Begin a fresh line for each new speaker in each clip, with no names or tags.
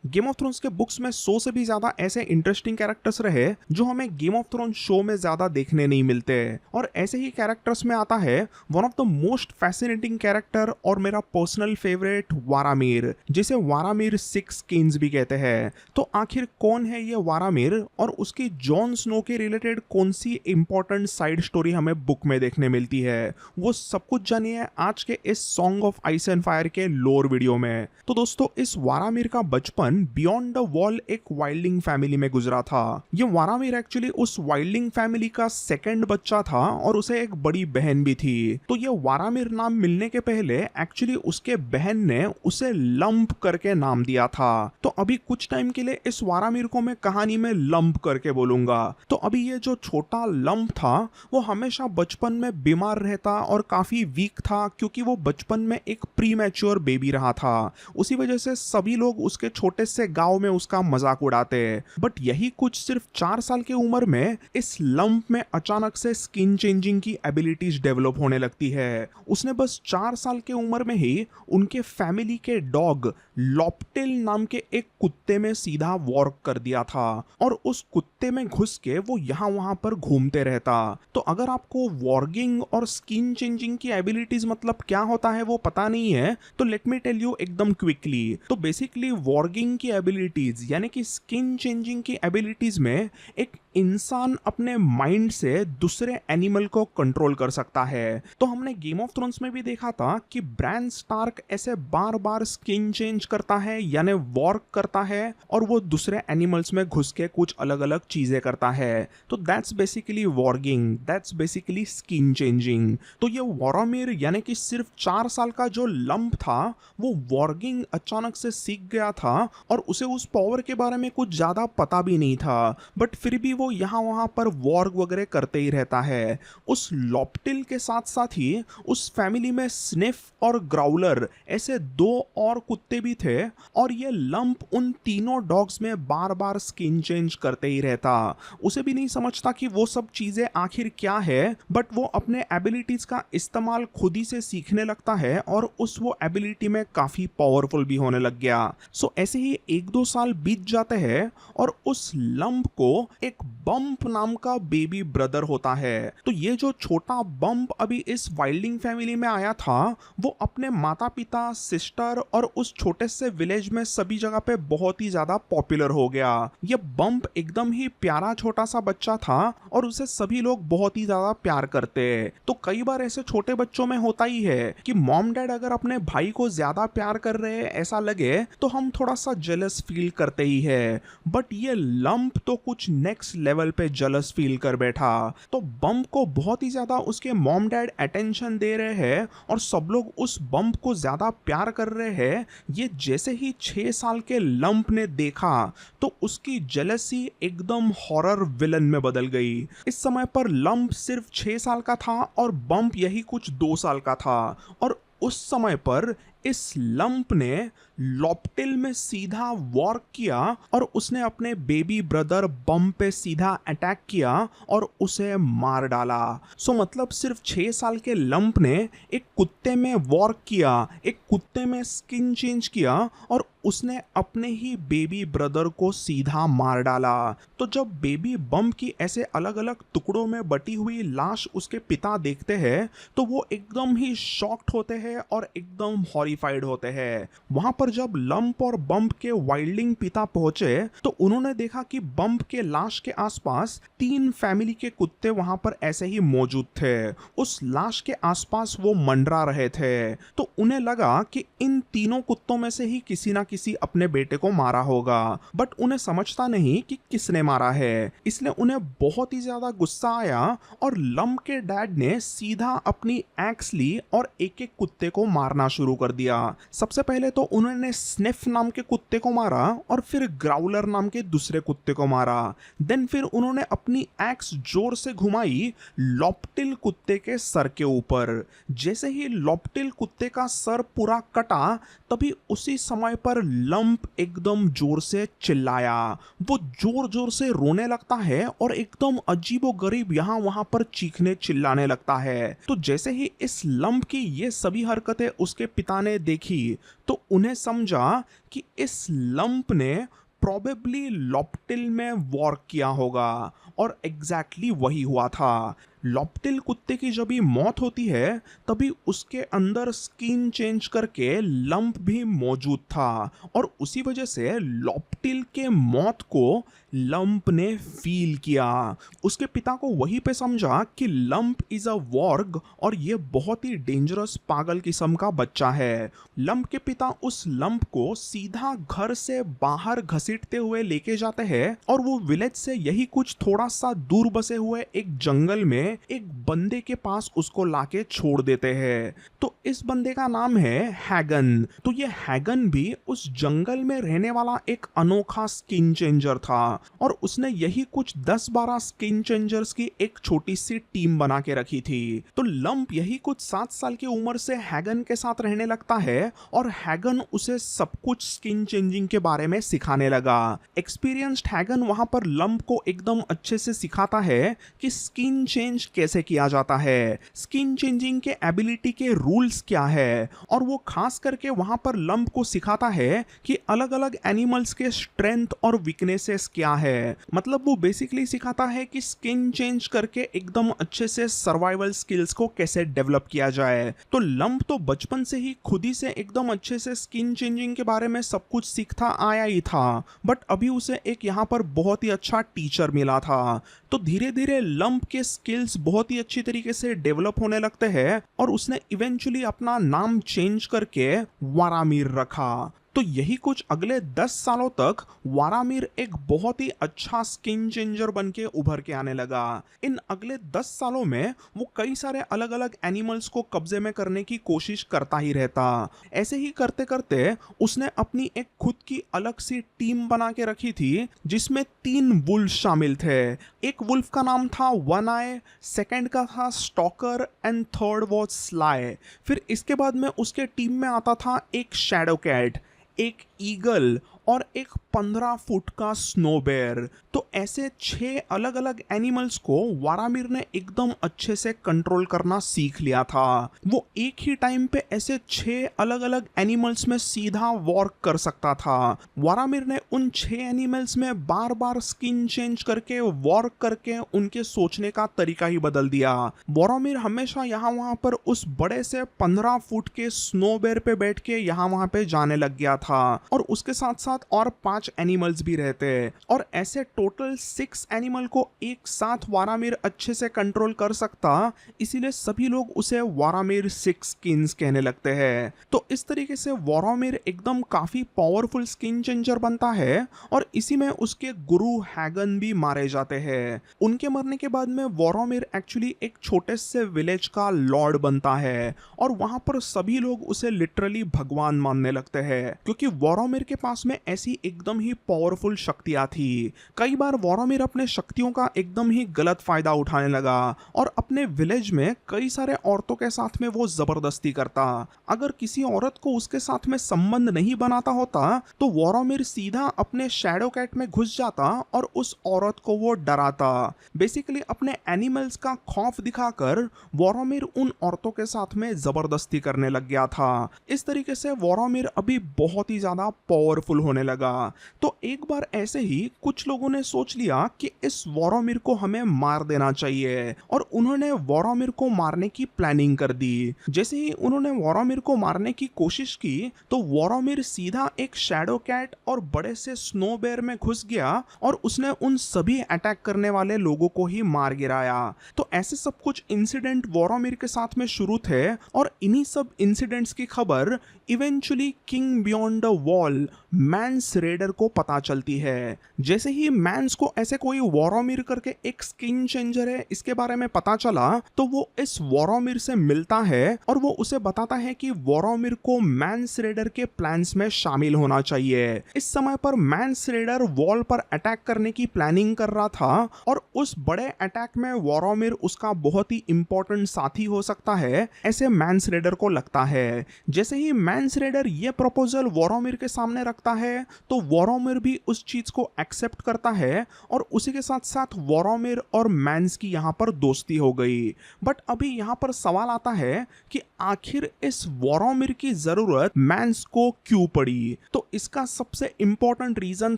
Game of thrones के books में 100 से भी ज्यादा ऐसे इंटरेस्टिंग कैरेक्टर्स रहे जो हमें गेम ऑफ थ्रोन्स शो में ज्यादा देखने नहीं मिलते। और ऐसे ही कैरेक्टर्स में आता है one of the most fascinating character और मेरा पर्सनल फेवरेट वारामीर, जिसे वारामीर सिक्स किंग्स भी कहते हैं। तो आखिर कौन है ये वारामीर और उसकी जॉन स्नो के रिलेटेड कौन सी इंपॉर्टेंट साइड स्टोरी हमें बुक में देखने मिलती है, वो सब कुछ जानिए आज के इस song of ice and fire के लोर वीडियो में। तो दोस्तों, इस वारामीर का बचपन बियॉन्ड द वॉल एक वाइल्डिंग फैमिली में गुजरा था। ये वारामीर एक्चुअली उस वाइल्डिंग फैमिली का सेकंड बच्चा था और उसे एक बड़ी बहन भी थी। तो ये वारामीर नाम मिलने के पहले एक्चुअली उसके बहन ने उसे लंप करके नाम दिया था। तो अभी कुछ टाइम के लिए इस वारामीर को मैं कहानी में लंप करके बोलूंगा। तो अभी ये जो छोटा लंप था वो हमेशा बचपन में बीमार रहता और काफी वीक था, क्योंकि वो बचपन में एक प्री मैच्योर बेबी रहा था। उसी वजह से सभी लोग उसके छोटे से गांव में उसका मजाक उड़ाते। बट यही कुछ सिर्फ 4 साल की उम्र में इस लंप में अचानक से स्किन चेंजिंग की एबिलिटीज डेवलप होने लगती है। उसने बस 4 साल की उम्र में ही उनके फैमिली के डॉग लॉप्टिल नाम के एक कुत्ते में सीधा वॉर्क कर दिया था और उस कुत्ते में घुस के वो यहाँ वहां पर घूमते रहता। तो अगर आपको वॉर्गिंग और स्किन चेंजिंग की एबिलिटीज मतलब क्या होता है वो पता नहीं है, तो लेट मी टेल यू एकदम क्विकली। तो बेसिकली वॉर्गिंग की एबिलिटीज यानी कि स्किन चेंजिंग की एबिलिटीज में एक इंसान अपने माइंड से दूसरे एनिमल को कंट्रोल कर सकता है। तो हमने गेम ऑफ थ्रोन्स में भी देखा था कि ब्रान स्टार्क ऐसे बार बार स्किन चेंज करता है यानी वॉर्क करता है और वो दूसरे एनिमल्स में घुस के कुछ अलग अलग चीजें करता है। तो that's basically warging, that's basically skin changing. तो ये वारामीर यानी कि सिर्फ 4 साल का जो लंप था वो वॉर्गिंग अचानक से सीख गया था और उसे उस पावर के बारे में कुछ ज्यादा पता भी नहीं था, बट फिर भी वो यहाँ वहां पर वॉर्ग वगैरह करते ही रहता है। उस लॉप्टिल के साथ साथ ही उस फैमिली में स्निफ और ग्राउलर ऐसे 2 और कुत्ते भी थे और ये लंप उन तीनों डॉग्स में बार बार स्किन चेंज करते ही रहता। उसे भी नहीं समझता कि वो सब चीजें आखिर क्या है, बट वो अपने एबिलिटीज का इस्तेमाल खुद ही से सीखने लगता है और उस वो एबिलिटी में काफी पावरफुल भी होने लग गया। सो ऐसे ही 1-2 साल बीत जाते हैं और उस लंप को एक बम्प नाम का बेबी ब्रदर होता है। तो ये जो छोटा बम्प अभी इस वाइल्डिंग फैमिली में आया था वो अपने माता पिता, सिस्टर और उस छोटे से विलेज में सभी जगह पे बहुत ही ज्यादा पॉपुलर हो गया। ये बम्प एकदम ही प्यारा छोटा सा बच्चा था और उसे सभी लोग बहुत ही ज्यादा प्यार करते। तो कई बार ऐसे छोटे बच्चों में होता ही है कि मॉम डैड अगर अपने भाई को ज्यादा प्यार कर रहे हैं ऐसा लगे तो हम थोड़ा सा जेलस फील करते ही है। बट ये लंप तो कुछ नेक्स्ट लेवल पे जेलस फील कर बैठा। तो बम्प को बहुत ही ज्यादा उसके मॉम डैड अटेंशन दे रहे हैं और सब लोग उस बम्प को ज्यादा प्यार कर रहे हैं। ये जैसे ही 6 साल के लंप ने देखा तो उसकी जेलसी एकदम हॉरर विलन में बदल गई। इस समय पर लंप सिर्फ 6 साल का था और बम्प यही कुछ 2 साल का था और उस समय पर इस लंप ने लॉप्टिल में सीधा वॉर्क किया और उसने अपने बेबी ब्रदर बम्प पे सीधा अटैक किया और उसे मार डाला। सो मतलब सिर्फ 6 साल के लंप ने एक कुत्ते में वॉर्क किया, एक कुत्ते में स्किन चेंज किया और उसने अपने ही बेबी ब्रदर को सीधा मार डाला। तो जब बेबी बम्प की ऐसे अलग अलग टुकड़ों में बटी हुई लाश उसके पिता देखते हैं तो वो एकदम ही शॉक्ड होते हैं और एकदम हॉरिफाइड होते हैं। वहां पर जब लंप और बम्प के वाइल्डिंग पिता पहुंचे तो उन्होंने देखा कि बम्प के लाश के आसपास 3 फैमिली के कुत्ते वहां पर ऐसे ही मौजूद थे। उस लाश के आसपास वो मंडरा रहे थे। तो उन्हें लगा कि इन तीनों कुत्तों में से ही किसी ना किसी अपने बेटे को मारा होगा, बट उन्हें समझता नहीं कि किसने मारा है। इसलिए उन्हें बहुत ही ज्यादा गुस्सा आया और लंप के डैड ने सीधा अपनी एक्स ली और एक एक कुत्ते को मारना शुरू कर दिया। सबसे पहले तो उन्होंने स्निफ नाम के कुत्ते को मारा और फिर ग्राउलर नाम के दूसरे कुत्ते को मारा। देन फिर उन्होंने अपनी एक्स जोर से घुमाई लॉप्टिल कुत्ते के सर के ऊपर। जैसे ही लॉप्टिल कुत्ते का सर पूरा कटा तभी उसी समय पर लंप एकदम जोर से चिल्लाया। वो जोर जोर से रोने लगता है और एकदम अजीबोगरीब यहाँ वहां पर चीखने चिल्लाने लगता है। तो जैसे ही इस लंप की ये सभी हरकतें उसके पिता ने देखी तो उन्हें समझा कि इस लंप ने प्रोबेबली लॉप्टिल में वॉर किया होगा, और एग्जैक्टली वही हुआ था। लॉप्टिल कुत्ते की जब भी मौत होती है तभी उसके अंदर स्किन चेंज करके लंप भी मौजूद था, और उसी वजह से लॉप्टिल के मौत को लंप ने फील किया। उसके पिता को वहीं पे समझा कि लंप इज अ वॉर्ग और ये बहुत ही डेंजरस पागल किस्म का बच्चा है। लंप के पिता उस लंप को सीधा घर से बाहर घसीटते हुए लेके जाते हैं और वो विलेज से यही कुछ थोड़ा सा दूर बसे हुए एक जंगल में एक बंदे के पास उसको लाके छोड़ देते हैं। तो इस बंदे का नाम है हैगन। तो ये हैगन भी उस जंगल में रहने वाला एक अनोखा स्किन चेंजर था, और उसने यही कुछ 10-12 स्किन चेंजर्स की एक छोटी सी टीम बना के रखी थी। तो लंप यही कुछ 7 साल की उम्र से हैगन के साथ रहने लगता है, और हैगन उसे सब कुछ स्किन चेंजिंग के बारे में सिखाने लगा। एक्सपीरियंस्ड हैगन वहां पर लंप को एकदम अच्छे से सिखाता है कि स्किन चेंज कैसे किया जाता है, स्किन चेंजिंग के एबिलिटी के रूल्स क्या है, और वो खास करके वहां पर लंप को सिखाता है कि अलग अलग एनिमल्स के स्ट्रेंथ और वीकनेसेस क्या है। मतलब वो बेसिकली सिखाता है कि स्किन चेंज करके एकदम अच्छे से सर्वाइवल स्किल्स को कैसे डेवलप किया जाए। तो लंप तो बचपन से ही खुद ही से एकदम अच्छे से स्किन चेंजिंग के बारे में सब कुछ सीखता आया ही था, बट अभी उसे एक यहाँ पर बहुत ही अच्छा टीचर मिला था। तो धीरे धीरे लंप के स्किल्स बहुत ही अच्छी तरीके से डेवलप होने लगते हैं, और उसने इवेंचुअली अपना नाम चेंज करके वारामिर रखा। तो यही कुछ अगले 10 सालों तक वारामिर एक बहुत ही अच्छा स्किन चेंजर बन के उभर के आने लगा। इन अगले 10 सालों में वो कई सारे अलग अलग एनिमल्स को कब्जे में करने की कोशिश करता ही रहता। ऐसे ही करते करते उसने अपनी एक खुद की अलग सी टीम बना के रखी थी, जिसमें 3 वुल्फ शामिल थे। एक वुल्फ का नाम था वन आई, सेकंड का था stalker, and third was sly. फिर इसके बाद में उसके टीम में आता था एक शैडो कैट, एक ईगल और एक 15 फुट का स्नो बेयर। तो ऐसे 6 अलग अलग एनिमल्स को वारामिर ने एकदम अच्छे से कंट्रोल करना सीख लिया था। वो एक ही टाइम पे ऐसे 6 अलग अलग एनिमल्स में सीधा वॉर कर सकता था। वारामिर ने उन 6 एनिमल्स में बार बार स्किन चेंज करके वॉर करके उनके सोचने का तरीका ही बदल दिया। वारामिर हमेशा यहाँ वहाँ पर उस बड़े से 15 फुट के स्नो बेयर पे बैठ के यहाँ वहाँ पे जाने लग गया था, और उसके साथ साथ और 5 एनिमल्स भी रहते, और ऐसे टोटल 6 एनिमल को एक साथ वारामिर अच्छे से कंट्रोल कर सकता, इसीलिए सभी लोग उसे वारामिर 6 स्किन्स कहने लगते हैं। तो इस तरीके से वारामिर एकदम काफी पावरफुल स्किन चेंजर बनता है, और इसी में उसके गुरु हैगन भी मारे जाते हैं। उनके मरने के बाद में वारामिर एक्चुअली एक छोटे से विलेज का लॉर्ड बनता है, और वहां पर सभी लोग उसे लिटरली भगवान मानने लगते हैं, क्योंकि वारामिर के पास में ऐसी एकदम ही पावरफुल शक्तियां थी। कई बार वारामिर अपने शक्तियों का एकदम ही गलत फायदा उठाने लगा, और अपने विलेज में कई सारे औरतों के साथ में वो जबरदस्ती करता। अगर किसी औरत को उसके साथ में संबंध नहीं बनाता होता तो वारामिर सीधा अपने शैडो कैट में घुस जाता और उस औरत को वो डराता। बेसिकली अपने एनिमल्स का खौफ दिखाकर वारामिर उन औरतों के साथ में जबरदस्ती करने लग गया था। इस तरीके से वारामिर अभी बहुत ही ज्यादा पावरफुल होने लगा। तो एक बार ऐसे ही कुछ लोगों ने सोच लिया कि इस वारामिर को हमें मार देना चाहिए, और उन्होंने वारामिर को मारने की प्लानिंग कर दी। जैसे ही उन्होंने वारामिर को मारने की कोशिश की तो वारामिर सीधा एक शैडो कैट और बड़े से स्नो बेयर में घुस गया, और उसने उन सभी अटैक करने वाले लोगों को ही मार गिराया। तो ऐसे सब कुछ इंसिडेंट वारामिर के साथ में शुरू थे, और इन्हीं सब इंसिडेंट्स की खबर eventually king beyond the wall Mance Rayder को पता चलती है। जैसे ही मैंस को ऐसे कोई वारामिर करके एक स्किन चेंजर है इसके बारे में पता चला, तो वो इस वारामिर से मिलता है, और वो उसे बताता है कि वारामिर को मैंस रेडर के प्लान्स में शामिल होना चाहिए। इस समय पर मैंस रेडर वॉल पर अटैक करने की प्लानिंग कर रहा था, और उस बड़े अटैक में वारामिर उसका बहुत ही इंपॉर्टेंट साथी हो सकता है, ऐसे मैंस रेडर को लगता है। जैसे ही मैंस रेडर ये प्रपोजल वारामिर के सामने रखता है, है तो वोरोमिर भी उस चीज को एक्सेप्ट करता है और उसी के साथ साथ वोरोमिर और मैंस की यहाँ पर दोस्ती हो गई। बट अभी यहाँ पर सवाल आता है कि आखिर इस वोरोमिर की जरूरत मैंस को क्यों पड़ी। तो इसका सबसे इंपॉर्टेंट रीजन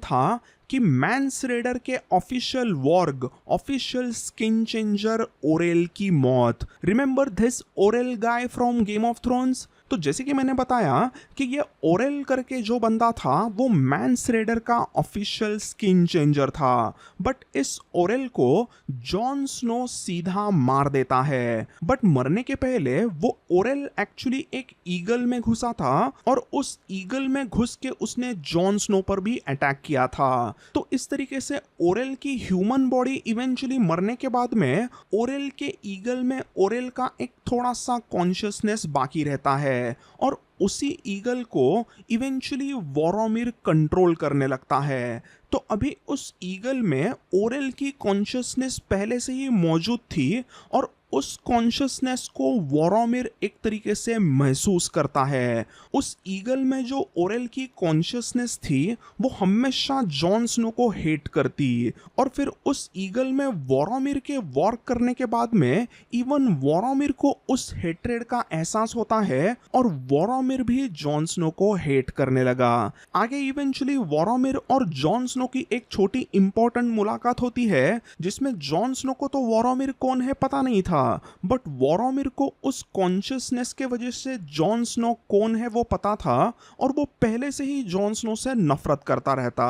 था कि मैंस रेडर के official warg, official skin changer Orell की मौत। Remember this Orell guy from Game of Thrones. तो जैसे कि मैंने बताया कि ये ओरेल करके जो बंदा था वो मैंस रेडर का ऑफिशियल स्किन चेंजर था। बट इस ओरेल को जॉन स्नो सीधा मार देता है। बट मरने के पहले वो ओरेल एक्चुअली एक ईगल में घुसा था और उस ईगल में घुस के उसने जॉन स्नो पर भी अटैक किया था। तो इस तरीके से ओरेल की ह्यूमन बॉडी इवेंचुअली मरने के बाद में ओरेल के ईगल में ओरेल का एक थोड़ा सा कॉन्शियसनेस बाकी रहता है और उसी ईगल को इवेंचुअली वोरोमिर कंट्रोल करने लगता है। तो अभी उस ईगल में ओरेल की कॉन्शियसनेस पहले से ही मौजूद थी और उस कॉन्शियसनेस को वोरोमिर एक तरीके से महसूस करता है। उस ईगल में जो ओरेल की कॉन्शियसनेस थी वो हमेशा जॉन स्नो को हेट करती और फिर उस ईगल में वोरोमिर के वॉर करने के बाद में इवन वोरोमिर को उस हेट्रेड का एहसास होता है और वोरोमिर भी जॉन स्नो को हेट करने लगा। आगे इवेंचुअली वोरोमिर और जॉन स्नो की एक छोटी इंपॉर्टेंट मुलाकात होती है जिसमें जॉन स्नो को तो वोरोमिर कौन है पता नहीं था, बट वोरोमिर को उस कॉन्शियसनेस के वजह से जॉन स्नो कौन है वो पता था और वो पहले से ही जॉन स्नो से नफरत करता रहता।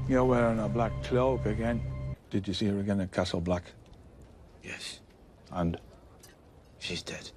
You're wearing a black cloak again. Did you see her again at Castle Black?
Yes. And she's dead.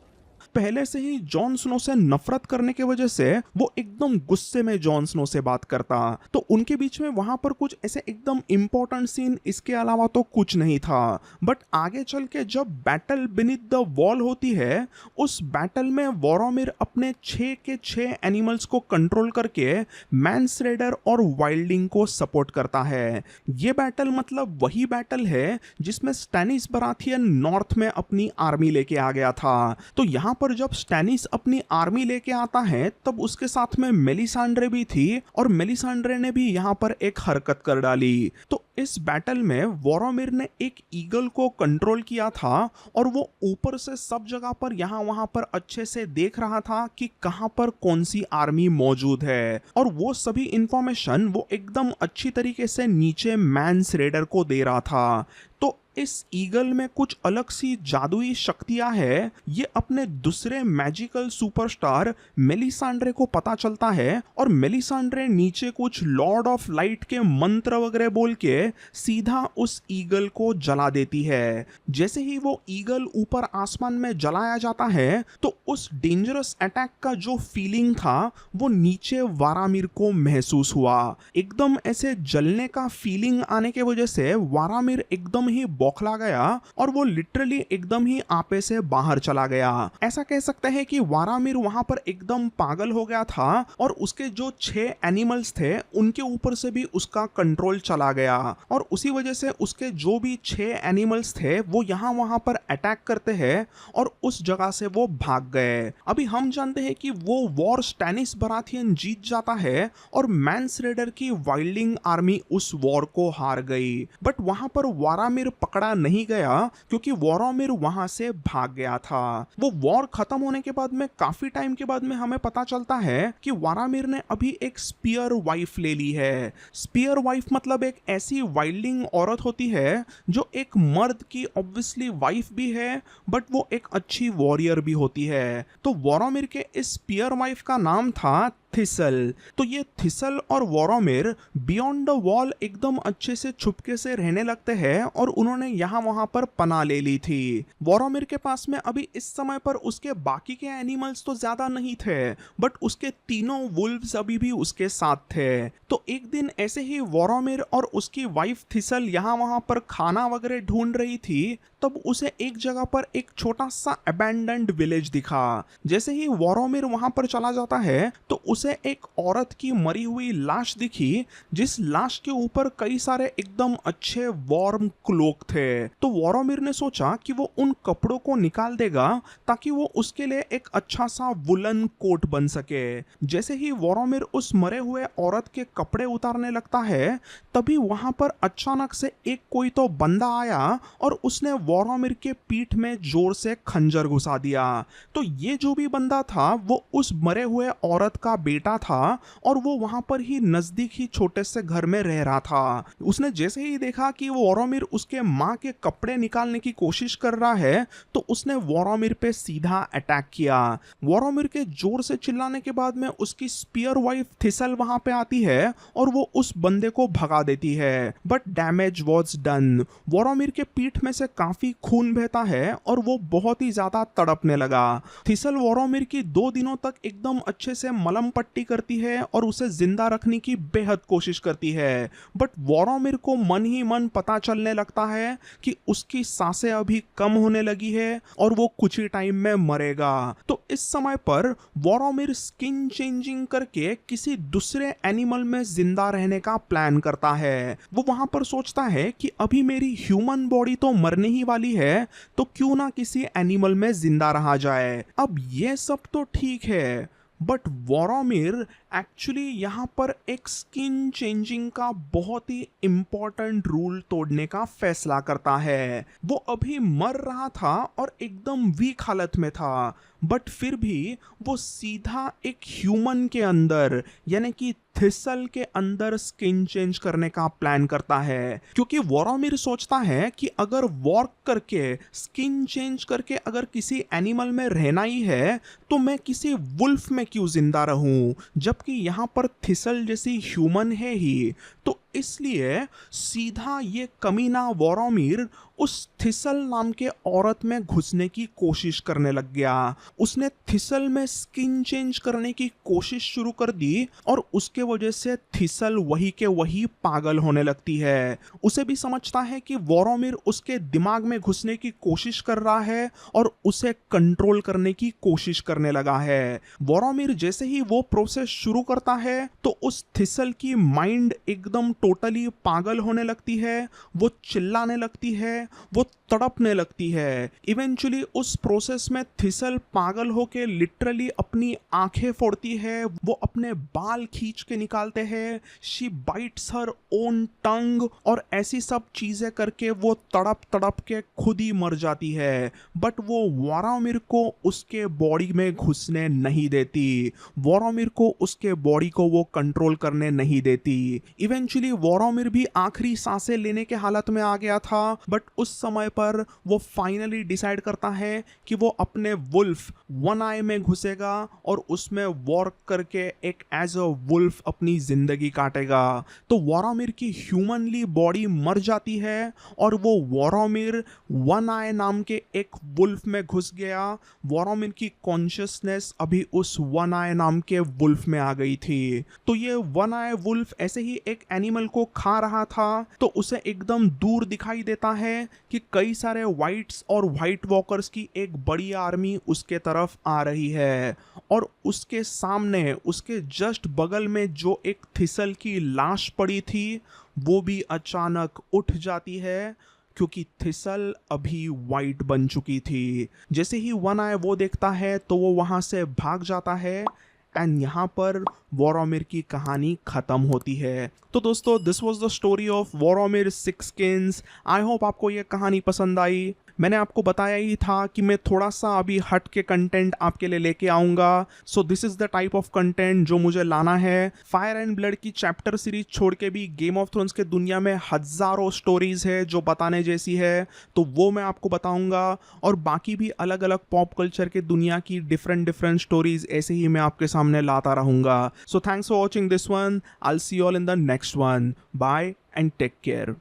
पहले से ही जॉन स्नो से नफरत करने के वजह से वो एकदम गुस्से में जॉन स्नो से बात करता। तो उनके बीच में वहां पर कुछ ऐसे एकदम इंपॉर्टेंट सीन इसके अलावा तो कुछ नहीं था। बट आगे चल के जब बैटल बीनीथ द वॉल होती है उस बैटल में वोरोमिर अपने 6 के 6 एनिमल्स को कंट्रोल करके मैंस रेडर और वाइल्डिंग को सपोर्ट करता है। ये बैटल मतलब वही बैटल है जिसमें स्टैनिस बराथियन नॉर्थ में अपनी आर्मी लेके आ गया था। तो यहाँ पर जब स्टैनिस अपनी आर्मी लेके आता है तब उसके साथ में मेलिसांड्रे भी थी और मेलिसांड्रे ने भी यहाँ पर एक हरकत कर डाली। तो इस बैटल में वोरोमिर ने एक ईगल को कंट्रोल किया था और वो ऊपर से सब जगह पर यहाँ वहां पर अच्छे से देख रहा था कि कहां पर कौन सी आर्मी मौजूद है और वो सभी इंफॉर्मेशन वो एकदम अच्छी तरीके से नीचे मैंस रेडर को दे रहा था। तो इस ईगल में कुछ अलग सी जादुई शक्तियां है ये अपने दूसरे मैजिकल सुपरस्टार मेलिसांड्रे को पता चलता है और मेलिसांड्रे नीचे कुछ लॉर्ड ऑफ लाइट के मंत्र वगैरह बोल के सीधा उस ईगल को जला देती है। जैसे ही वो ईगल ऊपर आसमान में जलाया जाता है तो उस डेंजरस अटैक का जो फीलिंग था वो नीचे वारामिर को महसूस हुआ। एकदम ऐसे जलने का फीलिंग आने के वजह से वारामिर एकदम ही बौखला गया और वो लिटरली एकदम ही आपे से बाहर चला गया। ऐसा कह सकते हैं कि वारामिर वहां पर एकदम पागल हो गया था और उसके जो 6 एनिमल्स थे उनके ऊपर से भी उसका कंट्रोल चला गया और उसी वजह से उसके जो भी 6 एनिमल्स थे वो यहाँ वहां पर अटैक करते हैं और उस जगह से वो भाग गए। अभी हम जानते हैं कि वो वॉर स्टैनिस बराथियन जीत जाता है और मैंस रेडर की वाइल्डिंग आर्मी उस वॉर को हार गई। बट वहां पर वारामिर पकड़ा नहीं गया क्योंकि वोरोमिर वहां से भाग गया था। वो वॉर खत्म होने के बाद में काफी टाइम के बाद में हमें पता चलता है कि वारामिर ने अभी एक स्पीयर वाइफ ले ली है। स्पीयर वाइफ मतलब एक ऐसी वाइल्डिंग औरत होती है जो एक मर्द की ऑब्वियसली वाइफ भी है बट वो एक अच्छी वॉरियर भी होती है। तो वोरोमिर के इस स्पीयर वाइफ का नाम था थिसल। तो ये थिसल और वोरोमिर बियॉन्ड द वॉल एकदम अच्छे से छुपके से रहने लगते हैं और उन्होंने यहाँ वहां पर पनाह ले ली थी। वोरोमिर के पास में अभी इस समय पर उसके बाकी के एनिमल्स तो ज्यादा नहीं थे बट उसके तीनों वुल्व्स अभी भी उसके साथ थे। तो एक दिन ऐसे ही वोरोमिर और उसकी वाइफ थिसल यहाँ वहां पर खाना वगैरह ढूंढ रही थी तब उसे एक जगह पर एक छोटा सा अबैंडन्ड विलेज दिखा। जैसे ही वोरोमिर वहां पर चला जाता है तो उसे एक औरत की मरी हुई लाश दिखी, जिस लाश के ऊपर कई सारे एकदम अच्छे वार्म क्लोक थे। तो वोरोमिर ने सोचा कि वो उन कपड़ों को निकाल देगा ताकि वो उसके लिए एक अच्छा सा वुलन कोट बन सके। जैसे ही वोरोमिर उस मरे हुए औरत के कपड़े उतारने लगता है, तभी वहां पर अचानक से एक कोई तो बंदा आया और उसने वोरोमिर के पीठ में जोर से खंजर घुसा दिया। तो ये जो भी बंदा था वो उस मरे हुए औरत का बेटा था और वो वहां पर ही नजदीक ही छोटे से घर में रह रहा था। उसने जैसे ही देखा कि वो वोरोमिर उसके माँ के कपड़े निकालने की कोशिश कर रहा है, तो उसने वोरोमिर पे सीधा अटैक किया। वोरोमिर के जोर से चिल्लाने के बाद में उसकी स्पीयर वाइफ थिसल वहां पे आती है और वो उस बंदे को भगा देती है। But damage was done. Varamyr के पीठ में से काफी खून बहता है और वो बहुत ही ज्यादा तड़पने लगा। थिसल वोरोमिर की 2 दिनों तक एकदम अच्छे से मलम पट्टी करती है और उसे जिंदा रखने की बेहद कोशिश करती है। बट वोरोमिर को मन ही मन पता चलने लगता है कि उसकी सांसें अभी कम होने लगी है और वो कुछ ही टाइम में मरेगा। तो इस समय पर वोरोमिर स्किन चेंजिंग करके किसी दूसरे एनिमल में जिंदा रहने का प्लान करता है। वो वहां पर सोचता है कि अभी मेरी ह्यूमन बॉडी तो मरने ही वाली है, तो क्यों ना किसी एनिमल में जिंदा रहा जाए। अब ये सब तो ठीक है, बट वोरोमिर एक्चुअली यहाँ पर एक स्किन चेंजिंग का बहुत ही इंपॉर्टेंट रूल तोड़ने का फैसला करता है। वो अभी मर रहा था और एकदम वीक हालत में था, बट फिर भी वो सीधा एक ह्यूमन के अंदर यानी कि थिसल के अंदर स्किन चेंज करने का प्लान करता है, क्योंकि वोरोमिर सोचता है कि अगर वॉर्क करके स्किन चेंज करके अगर किसी एनिमल में रहना ही है तो मैं किसी वुल्फ में क्यों जिंदा रहूं, जबकि यहाँ पर थिसल जैसी ह्यूमन है ही। तो इसलिए सीधा ये कमीना वोरोमिर उस थिसल नाम के औरत में घुसने की कोशिश करने लग गया। उसने थिसल में स्किन चेंज करने की कोशिश शुरू कर दी और उसके वजह से थिसल वही के वही पागल होने लगती है। उसे भी समझता है कि वोरोमिर उसके दिमाग में घुसने की कोशिश कर रहा है और उसे कंट्रोल करने की कोशिश करने लगा है। वोरोमिर जैसे ही वो प्रोसेस शुरू करता है तो उस थिसल की माइंड एकदम टोटली पागल होने लगती है। वो चिल्लाने लगती है, वो तड़पने लगती है। इवेंचुअली उस प्रोसेस में थिसल पागल होके लिटरली अपनी आंखें फोड़ती है, वो अपने बाल खींच के निकालते हैं, शी बाइट्स हर ओन टंग और ऐसी सब चीजें करके वो तड़प तड़प के खुद ही मर जाती है। बट वो वोरोमिर को उसके बॉडी में घुसने नहीं देती, वोरोमिर को उसके बॉडी को वो कंट्रोल करने नहीं देती। इवेंचुअली वोरोमिर भी आखिरी सांसें लेने के हालत में आ गया था, बट उस समय पर वो फाइनली डिसाइड करता है कि वो अपने वुल्फ वन आई में घुसेगा और उसमें वॉर्क करके एक एज अ वुल्फ अपनी जिंदगी काटेगा। तो वोरोमिर की ह्यूमनली बॉडी मर जाती है और वो वोरोमिर वन आई नाम के एक वुल्फ में घुस गया। वोरोमिर की कॉन्शियसनेस अभी उस वन आई नाम के वुल्फ में आ गई थी। तो ये वन आई वुल्फ ऐसे ही एक एनिमल को खा रहा था, तो उसे एकदम दूर दिखाई देता है कि कई सारे वाइट्स और वाइट वॉकर्स की एक बड़ी आर्मी उसके तरफ आ रही है और उसके सामने उसके जस्ट बगल में जो एक थिसल की लाश पड़ी थी वो भी अचानक उठ जाती है, क्योंकि थिसल अभी वाइट बन चुकी थी। जैसे ही वन आई वो देखता है तो वो वहां से भाग जाता है एंड यहाँ पर वोरोमिर की कहानी खत्म होती है। तो दोस्तों, this was the story of Varamyr six skins. I hope आपको ये कहानी पसंद आई। मैंने आपको बताया ही था कि मैं थोड़ा सा अभी हट के कंटेंट आपके लिए लेके आऊँगा। So this is the type of content जो मुझे लाना है। फायर एंड ब्लड की चैप्टर सीरीज छोड़ के भी गेम ऑफ थ्रोन्स के दुनिया में हज़ारों स्टोरीज़ है जो बताने जैसी है, तो वो मैं आपको बताऊँगा। और बाकी भी अलग अलग पॉप कल्चर के दुनिया की डिफरेंट स्टोरीज़ ऐसे ही मैं आपके सामने लाता रहूँगा। So thanks for watching this one. I will see you all in the next one. Bye and take care.